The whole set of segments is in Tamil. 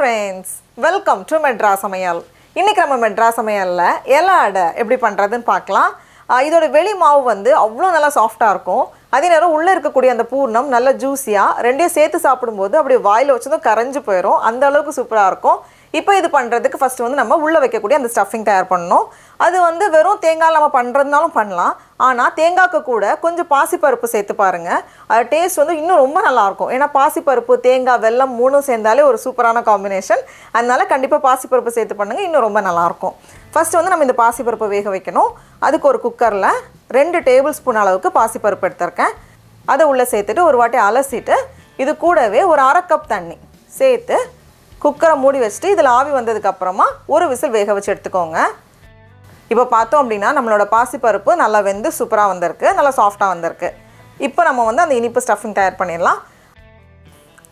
friends, welcome to Madras Samayal. இன்னைக்கு நம்ம Madras Samayalல Ela Ada எப்படி பண்றதுன்னு பார்க்கலாம். இதோட வெளி மாவு வந்து அவ்வளவு நல்லா சாஃப்ட்டா இருக்கும். அதே நேரம் உள்ள இருக்க கூடிய அந்த பூர்ணம் நல்ல ஜூசியா ரெண்டையும் சேர்த்து சாப்பிடும்போது அப்படியே வாயில வச்சதும் கரஞ்சு போயிடும். அந்த அளவுக்கு சூப்பரா இருக்கும். இப்போ இது பண்றதுக்கு ஃபர்ஸ்ட் வந்து நம்ம உள்ள வைக்க கூடிய அந்த ஸ்டஃபிங் தயார் பண்ணனும். அது வந்து வெறும் தேங்காய் நம்ம பண்றதுனாலும் பண்ணலாம். ஆனா தேங்காய்க்கு கூட கொஞ்சம் பாசிப்பருப்பு சேர்த்து பாருங்க. அது டேஸ்ட் வந்து இன்னும் ரொம்ப நல்லா இருக்கும். ஏனா பாசிப்பருப்பு, தேங்காய், வெல்லம் மூணும் சேர்ந்தாலே ஒரு சூப்பரான காம்பினேஷன். அதனால கண்டிப்பா பாசிப்பருப்பு சேர்த்து பண்ணுங்க. இன்னும் ரொம்ப நல்லா இருக்கும். ஃபர்ஸ்ட் வந்து நம்ம இந்த பாசிப்பருப்பு வேக வைக்கணும். அதுக்கு ஒரு குக்கர்ல 2 டேபிள் ஸ்பூன் அளவுக்கு பாசிப்பருப்பு எடுத்துர்க்கேன். அதை உள்ள சேர்த்துட்டு ஒரு வாட்டி அலசிட்டு இது கூடவே ஒரு 1/2 கப் தண்ணி சேர்த்து குக்கரை மூடி வச்சிட்டு இதில் ஆவி வந்ததுக்கு அப்புறமா ஒரு விசில் வேக வச்சு எடுத்துக்கோங்க. இப்போ பார்த்தோம் அப்படின்னா நம்மளோட பாசிப்பருப்பு நல்லா வெந்து சூப்பராக வந்திருக்கு, நல்லா சாஃப்டாக வந்திருக்கு. இப்போ நம்ம வந்து அந்த இனிப்பு ஸ்டஃபிங் தயார் பண்ணிடலாம்.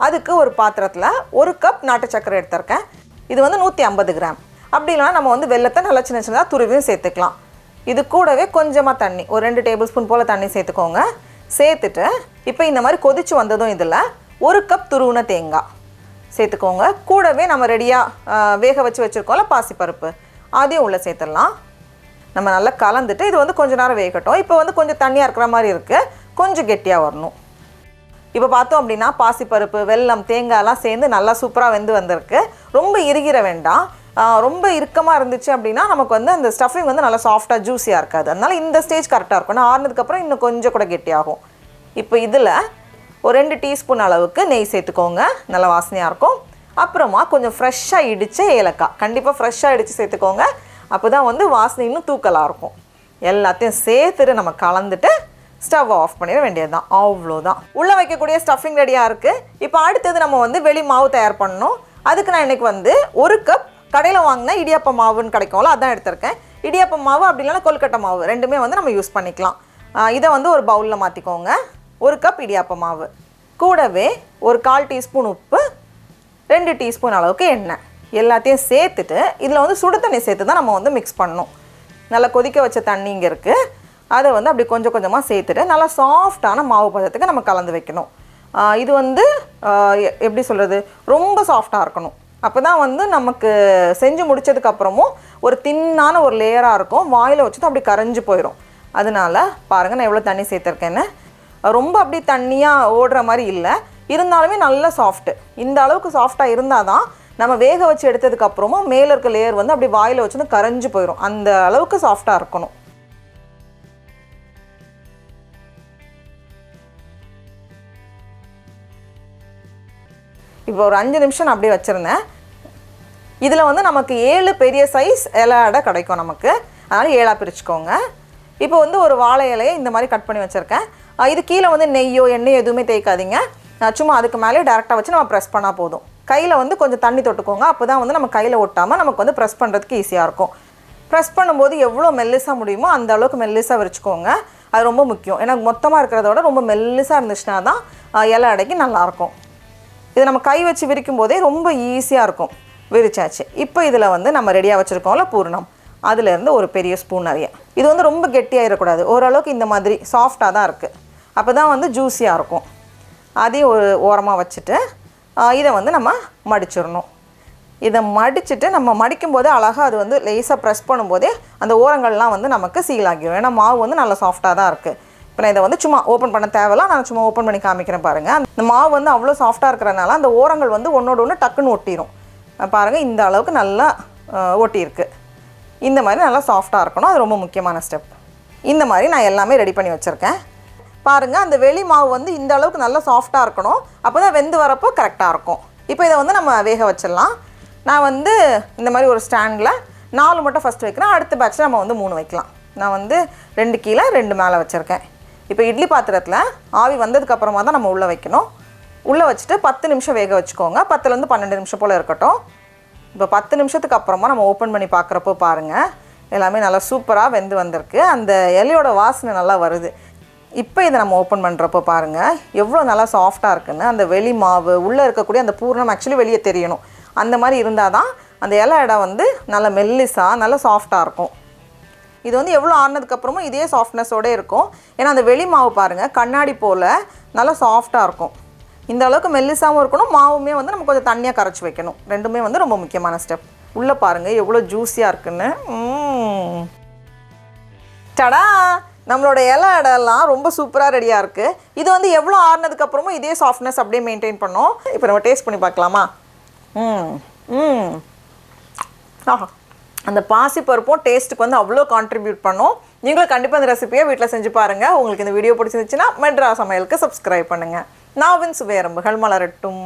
அதுக்கு ஒரு பாத்திரத்தில் 1 கப் நாட்டு சர்க்கரை எடுத்திருக்கேன். இது வந்து 150 கிராம். அப்படி இல்லைனா நம்ம வந்து வெல்லத்தை நல்லா சின்ன சின்னதாக துருவியும் சேர்த்துக்கலாம். இது கூடவே கொஞ்சமாக தண்ணி, ஒரு 2 டேபிள் ஸ்பூன் போல் தண்ணி சேர்த்துக்கோங்க. சேர்த்துட்டு இப்போ இந்த மாதிரி கொதிச்சு வந்ததும் இதில் 1 கப் துருவின தேங்காய் சேர்த்துக்கோங்க. கூடவே நம்ம ரெடியாக வேக வச்சு வச்சுருக்கோம்ல பாசிப்பருப்பு, அதையும் உள்ளே சேர்த்துடலாம். நம்ம நல்லா கலந்துட்டு இது வந்து கொஞ்சம் நேரம் வேகட்டும். இப்போ வந்து கொஞ்சம் தண்ணியாக இருக்கிற மாதிரி இருக்குது, கொஞ்சம் கெட்டியாக வரணும். இப்போ பார்த்தோம் அப்படின்னா பாசிப்பருப்பு, வெல்லம், தேங்காயெல்லாம் சேர்ந்து நல்லா சூப்பராக வெந்து வந்திருக்கு. ரொம்ப இறுகிற வேண்டாம். ரொம்ப இறுக்கமாக இருந்துச்சு அப்படின்னா நமக்கு வந்து அந்த ஸ்டஃபிங் வந்து நல்லா சாஃப்டாக ஜூஸியாக இருக்காது. அதனால் இந்த ஸ்டேஜ் கரெக்டாக இருக்கும். நான் ஆறுனதுக்கப்புறம் இன்னும் கொஞ்சம் கூட கெட்டியாகும். இப்போ இதில் ஒரு 2 டீஸ்பூன் அளவுக்கு நெய் சேர்த்துக்கோங்க, நல்லா வாசனையாக இருக்கும். அப்புறமா கொஞ்சம் ஃப்ரெஷ்ஷாக இடித்த ஏலக்காய், கண்டிப்பாக ஃப்ரெஷ்ஷாக இடித்து சேர்த்துக்கோங்க. அப்போ தான் வந்து வாசனை இன்னும் தூக்கலாக இருக்கும். எல்லாத்தையும் சேர்த்துட்டு நம்ம கலந்துட்டு ஸ்டவ் ஆஃப் பண்ணிட வேண்டியது தான். அவ்வளோதான், உள்ளே வைக்கக்கூடிய ஸ்டஃபிங் ரெடியாக இருக்குது. இப்போ அடுத்தது நம்ம வந்து வெளி மாவு தயார் பண்ணணும். அதுக்கு நான் இன்றைக்கி வந்து 1 கப் கடையில் வாங்கினா இடியாப்ப மாவுன்னு கிடைக்கும்ல, அதான் எடுத்திருக்கேன். இடியாப்ப மாவு அப்படி இல்லைன்னா கொல்கட்டை மாவு ரெண்டுமே வந்து நம்ம யூஸ் பண்ணிக்கலாம். இதை வந்து ஒரு பவுலில் மாற்றிக்கோங்க. 1 கப் இடியாப்ப மாவு கூடவே ஒரு 1/4 டீஸ்பூன் உப்பு, 2 டீஸ்பூன் அளவுக்கு எண்ணெய் எல்லாத்தையும் சேர்த்துட்டு இதில் வந்து சுடு தண்ணி சேர்த்து தான் நம்ம வந்து மிக்ஸ் பண்ணணும். நல்லா கொதிக்க வச்ச தண்ணி இங்கே இருக்குது, அதை வந்து அப்படி கொஞ்சம் கொஞ்சமாக சேர்த்துட்டு நல்லா சாஃப்டான மாவு பதத்துக்கு நம்ம கலந்து வைக்கணும். இது வந்து எப்படி சொல்கிறது, ரொம்ப சாஃப்டாக இருக்கணும். அப்போ தான் வந்து நமக்கு செஞ்சு முடித்ததுக்கப்புறமும் ஒரு தின்னான ஒரு லேயராக இருக்கும். வாயில் வச்சுட்டு அப்படி கரைஞ்சி போயிடும். அதனால பாருங்கள் நான் எவ்வளோ தண்ணி சேர்த்துருக்கேன்னு. ரொம்ப அப்படி தண்ணியாக ஓடுற மாதிரி இல்லை, இருந்தாலுமே நல்ல சாஃப்ட்டு. இந்த அளவுக்கு சாஃப்டாக இருந்தால் தான் நம்ம வேக வச்சு எடுத்ததுக்கப்புறமும் மேலே இருக்க லேயர் வந்து அப்படி வாயில் வச்சுன்னு கரைஞ்சி போயிடும். அந்த அளவுக்கு சாஃப்டாக இருக்கணும். இப்போ ஒரு 5 நிமிஷம் நான் அப்படியே வச்சுருந்தேன். இதில் வந்து நமக்கு 7 பெரிய சைஸ் இலை அடை கிடைக்கும் நமக்கு. அதனால் 7ஆக பிரிச்சுக்கோங்க. இப்போ வந்து ஒரு வாழை இலையை இந்த மாதிரி கட் பண்ணி வச்சுருக்கேன். இது கீழே வந்து நெய்யோ எண்ணெயோ எதுவுமே தேய்க்காதீங்க. சும்மா அதுக்கு மேலே டேரெக்டாக வச்சு நம்ம ப்ரெஸ் பண்ணால் போதும். கையில் வந்து கொஞ்சம் தண்ணி தொட்டுக்கோங்க. அப்போ தான் வந்து நம்ம கையில் ஒட்டாமல் நமக்கு வந்து ப்ரெஸ் பண்ணுறதுக்கு ஈஸியாக இருக்கும். ப்ரெஸ் பண்ணும்போது எவ்வளோ மெல்லிஸாக முடியுமோ அந்த அளவுக்கு மெல்லிஸாக விரிச்சுக்கோங்க. அது ரொம்ப முக்கியம். ஏன்னா மொத்தமாக இருக்கிறத விட ரொம்ப மெல்லிஸாக இருந்துச்சுன்னா தான் இலை அடைக்கு நல்லாயிருக்கும். இது நம்ம கை வச்சு விரிக்கும் போதே ரொம்ப ஈஸியாக இருக்கும். விரிச்சாச்சு. இப்போ இதில் வந்து நம்ம ரெடியாக வச்சுருக்கோம்ல பூர்ணம், அதுலேருந்து ஒரு பெரிய ஸ்பூன் நிறைய. இது வந்து ரொம்ப கெட்டியாகிடக்கூடாது, ஓரளவுக்கு இந்த மாதிரி சாஃப்டாக தான் இருக்குது. அப்போ தான் வந்து ஜூஸியாக இருக்கும். அதையும் ஒரு ஓரமாக வச்சுட்டு இதை வந்து நம்ம மடிச்சிடணும். இதை மடிச்சுட்டு நம்ம மடிக்கும் போதே அழகாக அது வந்து லேசாக ப்ரெஸ் பண்ணும்போதே அந்த ஓரங்கள்லாம் வந்து நமக்கு சீல் ஆகிடும். ஏன்னா மாவு வந்து நல்லா சாஃப்டாக தான் இருக்குது. இப்போ நான் இதை வந்து சும்மா ஓப்பன் பண்ண தேவையில்ல, நான் சும்மா ஓப்பன் பண்ணி காமிக்கிறேன் பாருங்கள். அந்த மாவு வந்து அவ்வளோ சாஃப்டாக இருக்கிறனால அந்த ஓரங்கள் வந்து ஒன்றோடு ஒன்று டக்குன்னு ஒட்டிடும். பாருங்கள், இந்த அளவுக்கு நல்லா ஒட்டியிருக்கு. இந்த மாதிரி நல்லா சாஃப்டாக இருக்கணும், அது ரொம்ப முக்கியமான ஸ்டெப். இந்த மாதிரி நான் எல்லாமே ரெடி பண்ணி வச்சுருக்கேன். பாருங்கள், அந்த வெளி மாவு வந்து இந்த அளவுக்கு நல்லா சாஃப்டாக இருக்கணும். அப்போ தான் வெந்து வரப்போ கரெக்டாக இருக்கும். இப்போ இதை வந்து நம்ம வேக வச்சிடலாம். நான் வந்து இந்த மாதிரி ஒரு ஸ்டாண்டில் 4 மட்டும் ஃபஸ்ட்டு வைக்கிறேன். அடுத்த பேட்சில் நம்ம வந்து 3 வைக்கலாம். நான் வந்து 2 கீழே 2 மேலே வச்சுருக்கேன். இப்போ இட்லி பாத்திரத்தில் ஆவி வந்ததுக்கப்புறமா தான் நம்ம உள்ளே வைக்கணும். உள்ளே வச்சுட்டு 10 நிமிஷம் வேக வச்சுக்கோங்க. 10லேருந்து 12 நிமிஷம் போல் இருக்கட்டும். இப்போ 10 நிமிஷத்துக்கு அப்புறமா நம்ம ஓப்பன் பண்ணி பார்க்குறப்போ பாருங்கள், எல்லாமே நல்லா சூப்பராக வெந்து வந்திருக்கு. அந்த இலையோட வாசனை நல்லா வருது. இப்போ இதை நம்ம ஓப்பன் பண்ணுறப்போ பாருங்கள் எவ்வளோ நல்லா சாஃப்டாக இருக்குன்னு. அந்த வெளி மாவு உள்ளே இருக்கக்கூடிய அந்த பூர்ணம் ஆக்சுவலி வெளியே தெரியணும். அந்த மாதிரி இருந்தால் தான் அந்த இலை அடை வந்து நல்லா மெல்லிஸாக நல்லா சாஃப்டாக இருக்கும். இது வந்து எவ்வளோ ஆறுனதுக்கப்புறமும் இதே சாஃப்ட்னஸோடு இருக்கும். ஏன்னா அந்த வெளி மாவு பாருங்கள் கண்ணாடி போல் நல்லா சாஃப்டாக இருக்கும். இந்த அளவுக்கு மெல்லிசாவும் இருக்கணும், மாவுமே வந்து நம்ம கொஞ்சம் தண்ணியாக கரைச்சி வைக்கணும். ரெண்டுமே வந்து ரொம்ப முக்கியமான ஸ்டெப். உள்ளே பாருங்கள் எவ்வளோ ஜூஸியாக இருக்குன்னு. டடா, நம்மளோட இலை அடையெல்லாம் ரொம்ப சூப்பராக ரெடியாக இருக்குது. இது வந்து எவ்வளோ ஆறுனதுக்கப்புறமும் இதே சாஃப்ட்னஸ் அப்படியே மெயின்டைன் பண்ணோம். இப்போ நம்ம டேஸ்ட் பண்ணி பார்க்கலாமா? ஆஹா, அந்த பாசிப்பருப்பும் டேஸ்ட்டுக்கு வந்து அவ்வளோ கான்ட்ரிபியூட் பண்ணும். நீங்களும் கண்டிப்பாக இந்த ரெசிபியை வீட்டில் செஞ்சு பாருங்கள். உங்களுக்கு இந்த வீடியோ பிடிச்சிருந்துச்சுன்னா மெட்ராஸ் சமையலுக்கு சப்ஸ்கிரைப் பண்ணுங்கள். நாவின் சுவையரம்புகள் மலரட்டும்.